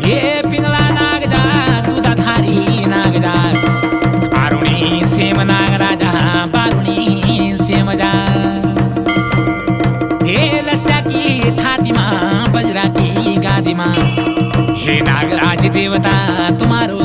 हे पिंगला नागजा दुधाधारी नागजा आरुणी सेम नागराजा बारुणी सेमजा हे लस्या की थातीमा बजरा की गादीमा हे नागराज देवता तुम्हारो